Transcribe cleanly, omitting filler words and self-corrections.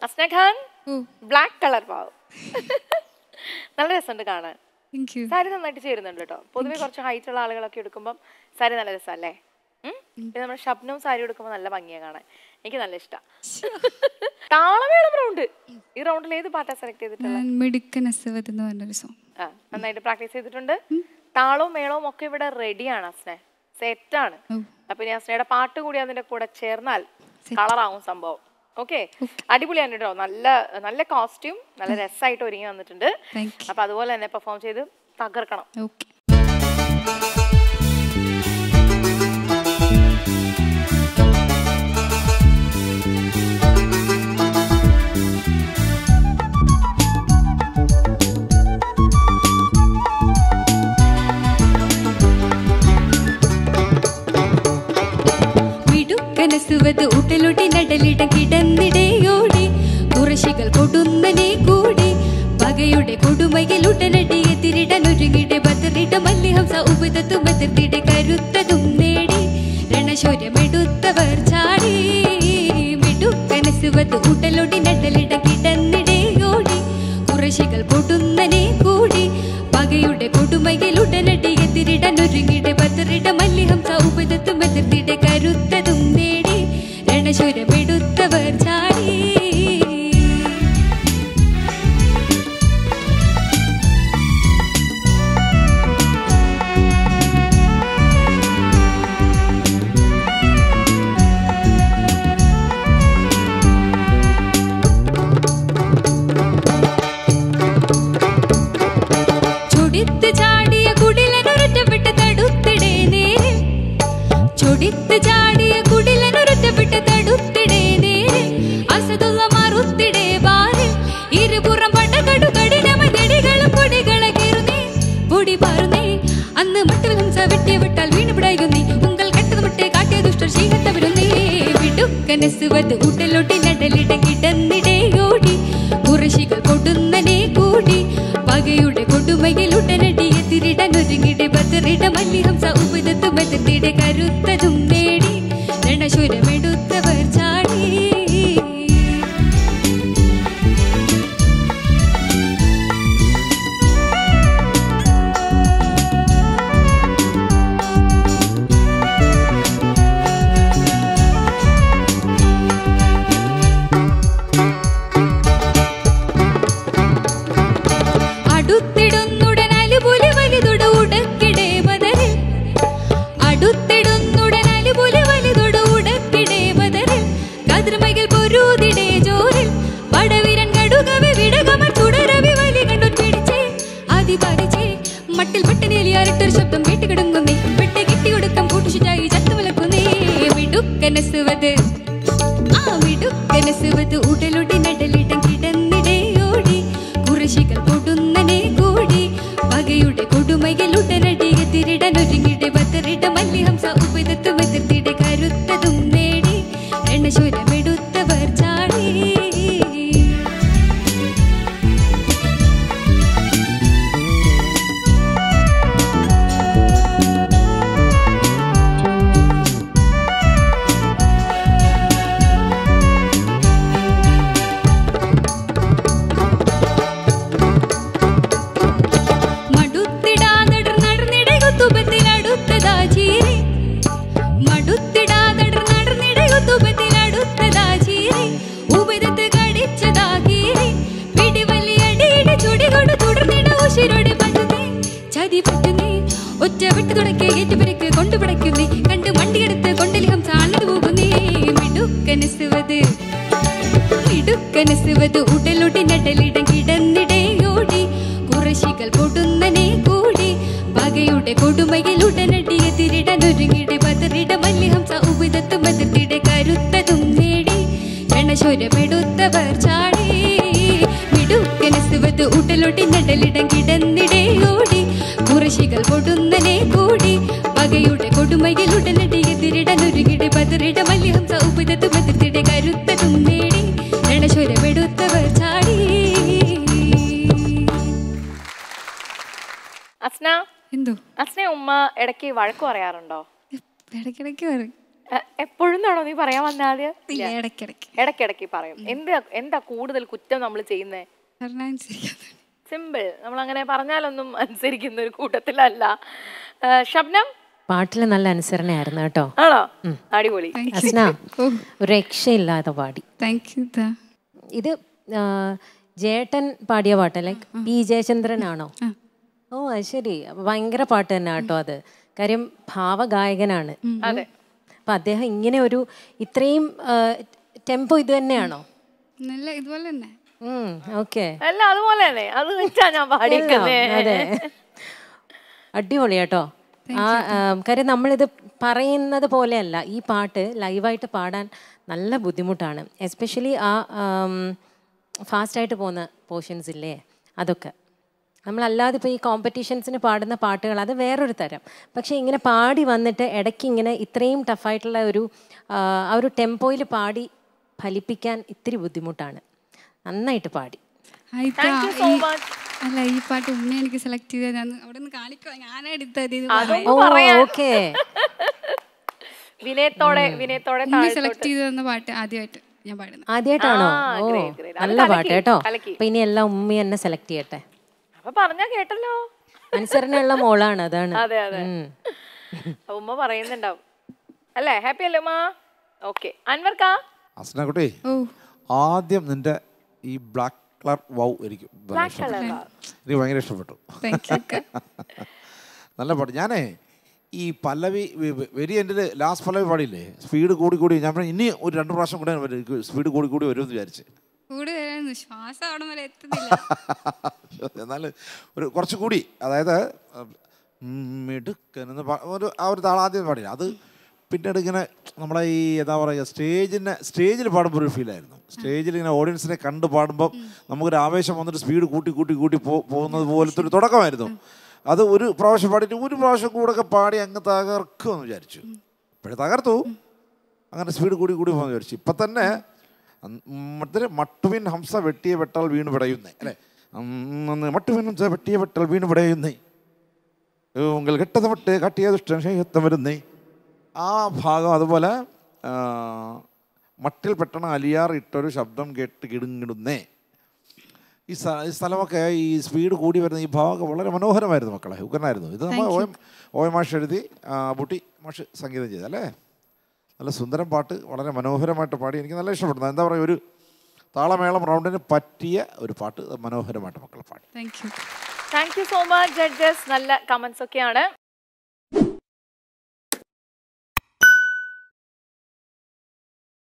Asna Khan black colour pav നല്ല രസമുണ്ട് കാണാൻ. സാരി നന്നായിട്ട് ചേരുന്നുണ്ട് കേട്ടോ. പൊതുവെ കുറച്ച് ഹൈറ്റ് ഉള്ള ആളുകളൊക്കെ എടുക്കുമ്പോൾ സാരി നല്ല രസമല്ലേ? പിന്നെ നമ്മുടെ ഷബ്നവും സാരി എടുക്കുമ്പോൾ നല്ല ഭംഗിയാണ് കാണാൻ. എനിക്ക് നല്ല ഇഷ്ടം. താളമേളം റൗണ്ട്. ഈ റൗണ്ടിൽ ഏത് പാട്ടാ സെലക്ട് ചെയ്തിട്ടുള്ളത്? നന്നായിട്ട് പ്രാക്ടീസ് ചെയ്തിട്ടുണ്ട്. താളവും മേളവും ഒക്കെ ഇവിടെ റെഡിയാണ് അസ്നെ, സെറ്റാണ്. അപ്പൊ ഇനി അസ്നയുടെ പാട്ട് കൂടി അതിന്റെ കൂടെ ചേർന്നാൽ കളറാവും സംഭവം. ഓക്കെ, അടിപൊളിയാണ് കേട്ടോ. നല്ല നല്ല കോസ്റ്റ്യൂം, നല്ല രസമായിട്ട് ഒരുങ്ങി വന്നിട്ടുണ്ട്. അപ്പൊ അതുപോലെ തന്നെ പെർഫോം ചെയ്ത് തകർക്കണം. കനസുവത് ഊട്ടലൊട്ടി നടലിട കിടന്നിടയോടി കുറശികൾ കൊടുന്നനെ കൂടി പകയുടെ കൊടുമയിൽ ഉടനടി എതിരിടാൻ ഒരുങ്ങിടെ ബദറിട മല്ലിഹംസ ഉപതത്തു ബദർത്തിടെ കരുത്തതും നേടി രണശൂര്യമെടുത്തവർ ചാടി മിടുക്കനസുവത് ഊട്ടലൊട്ടി നടലിട കിടന്നിടയോടി കുറശികൾ കൊടുന്നനെ കൂടി പകയുടെ കൊടുമയിൽ ഉടനടി എതിരിടാൻ ഒരുങ്ങിടെ ബദറിട മല്ലിഹംസ ഉപതത്തു ബദർത്തിടെ കരുത്തതും നേടി രണശൂര്യമെടുത്തവർ ചാടി. ചൊടിത്ത് ചാടിയ കുടിലനൊരറ്റപ്പെട്ട് തടുത്തിടേ നേരെ ചൊടിത്ത് ചാടിയ കുടിലനൊരറ്റപ്പെട്ട് തടുത്തിടേ നേരെ അസതുള്ള മറുത്തിടേ ബാരെ ഇരുപുറം പടകടു കഠിനമടികളും പൊടികളെ കീറുന്നേ പൊടി പാറുന്നേ അന്ന് മട്ടിൽ ഹംസ വെട്ടിയ വിട്ടാൽ വീണ് പിടയുന്നേ ഉങ്കൾ കെട്ടത് മുട്ടേ കാട്ടിയ ദുഷ്ടർ ശീഹത്തവരുന്നേ വിടുക്കനസുവത് ഊട്ടലൊട്ടി നടലിട കിടന്നിടയോടി കുറശികൾ കൊടുന്നനെ കൂടി പകയുടെ കൊടുമയിൽ ഉടനടി എതിരിടാൻ ഒരുങ്ങിടെ ബദറിട മല്ലിഹംസ ഉപതത്തു ബദർത്തിടെ കരുത്തതും നേടി രണശൂരമെടുത്തവർ ചാടി. അടുത്തിടുന്നുടൻ അലുപുലി വലിതൊട ഉടക്കിടേ ബദറിൽ അടുത്തിടുന്നുടൻ അലുപുലി വലിതൊട ഉടക്കിടേ ബദറിൽ കതിർമയിൽ പൊരുതിടേ ജോറിൽ പടവിരൻ കടുകവെ വിടകമൻ തുടരവി വലി കണ്ടു പിടിച്ചേ അതിപരിച്ചേ മട്ടിൽ പെട്ടനേലിയാറിട്ടൊരു ശബ്ദം വീട്ടുകിടങ്ങുന്നേ പെട്ടെ കിട്ടിയൊടുക്കം കൂട്ടുശുചായി ചത്തുവിലക്കുന്നേ മിടുക്കനസുവത് മിടുക്കനസുവത് ഉടലൊടി നടലിടം കിടന്നിടയോടി കുറശികൾ കൊടുന്നനെ കൂടി പകയുടെ കൊടുമയിൽ ഉടനടി എതിരിടാൻ ഒരുങ്ങിടെ ബദറിട മല്ലിഹംസ ഉപതത്തു ബദർത്തിടെ കരുത്തതും നേടി രണശൂരമെടുത്തവർ ചാടി. ഒറ്റ വിട്ടു തുടക്കെ ഏറ്റുപിരക്ക് കൊണ്ടുപിടയ്ക്കുന്നേ കണ്ട് വണ്ടിയെടുത്ത് കൊണ്ടലിഹം ചാണത് പോകുന്നേ മിടുക്കനസുവത് ഉടലൊടി നടലിടം കിടന്നിടയോടി കുറശികൾ കൊടുന്നനെ കൂടി പകയുടെ കൊടുമയിൽ ഉടനടി എതിരിടാൻ ഒരുങ്ങിടെ ബദറിട മല്ലിഹംസ ഉപതത്തു ബദർത്തിടെ കരുത്തതും നേടി രണശൂരമെടുത്തവർ ചാടി. മിടുക്കനസുവത് ഉടലൊടി നടലിടം കിടന്നിടയോടി കുറശികൾ കൊടുന്നനെ കൂടി പകയുടെ കൊടുമയിൽ ഉടനടി എതിരിടാൻ ഒരുങ്ങിടെ ബദറിട മല്ലിഹംസ ഉപതത്തു ബദർത്തിടെ കരുത്തതും നേടി രണശൂരമെടുത്തവർ ചാടി. അസ്ന, അസ്ന ഉമ്മ ഇടയ്ക്ക് വഴക്ക് പറയാറുണ്ടോ? ഇടയ്ക്കിടയ്ക്ക് പറയും. എപ്പോഴും ആണോ നീ പറയാൻ വന്ന ആദ്യം? ഇടയ്ക്കിടയ്ക്ക് പറയും. എന്താ കൂടുതൽ കുറ്റം നമ്മൾ ചെയ്യുന്നേ? സിമ്പിൾ. നമ്മൾ അങ്ങനെ പറഞ്ഞാലൊന്നും അനുസരിക്കുന്ന ഒരു കൂട്ടത്തിലല്ല. ഷബ്നം പാട്ടില് നല്ല അനുസരണയായിരുന്നു കേട്ടോ. ആണോ? അടിപൊളി. അസ്ന ഒരു രക്ഷയില്ലാതെ പാടി. ഇത് ജേട്ടൻ പാടിയ പാട്ട് ലൈക്ക് പി ജയചന്ദ്രനാണോ? ഓ അത് ശരി. ഭയങ്കര പാട്ട് തന്നെ കേട്ടോ അത്. കാര്യം ഭാവഗായകനാണ്. അപ്പൊ അദ്ദേഹം ഇങ്ങനെ ഒരു ഇത്രയും ടെമ്പോ ഇത് തന്നെയാണോ? ഇതുപോലെ തന്നെ. ഓക്കെ. അല്ല അതുപോലെ തന്നെ. അത് വെച്ചാ ഞാൻ പാടിക്കുന്നേ. അതെ അടിപൊളി കേട്ടോ. കാര്യം നമ്മളിത് പറയുന്നത് പോലെയല്ല, ഈ പാട്ട് ലൈവായിട്ട് പാടാൻ നല്ല ബുദ്ധിമുട്ടാണ്. എസ്പെഷ്യലി ആ ഫാസ്റ്റായിട്ട് പോകുന്ന പോർഷൻസ് ഇല്ലേ, അതൊക്കെ നമ്മളല്ലാതെ ഇപ്പോൾ ഈ കോമ്പറ്റീഷൻസിന് പാടുന്ന പാട്ടുകൾ അത് വേറൊരു തരം. പക്ഷേ ഇങ്ങനെ പാടി വന്നിട്ട് ഇടയ്ക്ക് ഇങ്ങനെ ഇത്രയും ടഫായിട്ടുള്ള ആ ഒരു ടെമ്പോയിൽ പാടി ഫലിപ്പിക്കാൻ ഇത്തിരി ബുദ്ധിമുട്ടാണ്. നന്നായിട്ട് പാടി. അല്ല ഈ പാട്ട് ഉമ്മ എനിക്ക് സെലക്ട് ചെയ്ത അവിടെ നിന്ന് കാണിക്കോ ഞാനാ എടുത്തത്. ഓക്കെ. വിനയത്തോടെ സെലക്ട് ചെയ്ത പാട്ട് ആദ്യമായിട്ട് ഞാൻ പാടുന്നത്. ആദ്യമായിട്ടാണോ? ഓ നല്ല പാട്ട് കേട്ടോ. അപ്പൊ ഇനി എല്ലാം ഉമ്മ എന്നെ സെലക്ട് ചെയ്യട്ടെ. അപ്പൊ പറഞ്ഞാ കേട്ടല്ലോ. അനുസരണയുള്ള മോളാണ്, അതാണ്. അതെ അതെ, ഉമ്മ പറയുന്നുണ്ടാവും അല്ലേ? ഹാപ്പി അല്ലേ ഉമ്മ? ഓക്കെ. അൻവർക്കാ അസ്നക്കുട്ടി, ആദ്യം നിന്റെ ഈ ബ്ലാക്ക് കളർ വൗ എനിക്ക് ഭയങ്കര ഇഷ്ടപ്പെട്ടു. നല്ല പാട്ട്. ഞാനേ ഈ പല്ലവി വെരി എൻ്റെ ലാസ്റ്റ് പല്ലവി പാടിയില്ലേ, സ്പീഡ് കൂടി ഞാൻ ഇനി ഒരു 2 പ്രാവശ്യം കൂടെ സ്പീഡ് കൂടി വരുമെന്ന് വിചാരിച്ച്. എന്നാൽ ഒരു കുറച്ചുകൂടി, അതായത് മിടുക്കനെന്ന് ആ ഒരു താളം ആദ്യം പാടില്ല. അത് പിന്നീട് ഇങ്ങനെ നമ്മളെ ഈ എന്താ പറയുക സ്റ്റേജിൽ പാടുമ്പോൾ ഒരു ഫീലായിരുന്നു. സ്റ്റേജിൽ ഇങ്ങനെ ഓഡിയൻസിനെ കണ്ട് പാടുമ്പം നമുക്കൊരു ആവേശം വന്നിട്ട് സ്പീഡ് കൂട്ടി പോകുന്നത് പോലത്തെ ഒരു തുടക്കമായിരുന്നു. അത് ഒരു പ്രാവശ്യം പാടിയിട്ട് ഒരു പ്രാവശ്യം കൂടെ പാടി അങ്ങ് തകർക്കുമെന്ന് വിചാരിച്ചു. ഇപ്പോഴും തകർത്തു. അങ്ങനെ സ്പീഡ് കൂടി പോകുമെന്ന് വിചാരിച്ചു. ഇപ്പം തന്നെ മട്ടുവിൻ ഹംസ വെട്ടിയ വെട്ടാൽ വീണ് പിടയുന്നേ അല്ലേ, മട്ടുവിൻ ഹംസ വെട്ടിയ വെട്ടാൽ വീണ് പിടയുന്നേ, ഉങ്ങൾ കെട്ടത് വിട്ട് കാട്ടിയ ദുഷ്ടം വരുന്നേ, ആ ഭാഗം. അതുപോലെ മട്ടിൽ പെട്ടണ അലിയാർ ഇട്ടൊരു ശബ്ദം കേട്ട് കിടുങ്ങിടുന്നേ, ഈ സ്ഥലമൊക്കെ ഈ സ്പീഡ് കൂടി വരുന്ന ഈ ഭാഗം വളരെ മനോഹരമായിരുന്നു മക്കളെ. ഉഗ്രനായിരുന്നു. ഇത് നമ്മൾ OM മാഷ് എഴുതി ബുട്ടി മാഷ് സംഗീതം ചെയ്തല്ലേ. നല്ല സുന്ദരം പാട്ട്, വളരെ മനോഹരമായിട്ട് പാടി. എനിക്ക് നല്ല ഇഷ്ടപ്പെടുന്നു. എന്താ പറയുക, ഒരു താളമേളം റൗണ്ടിന് പറ്റിയ ഒരു പാട്ട് മനോഹരമായിട്ട് മക്കൾ പാടി. Thank you so much judges. നല്ല കമന്റ്സ് ഒക്കെയാണ്.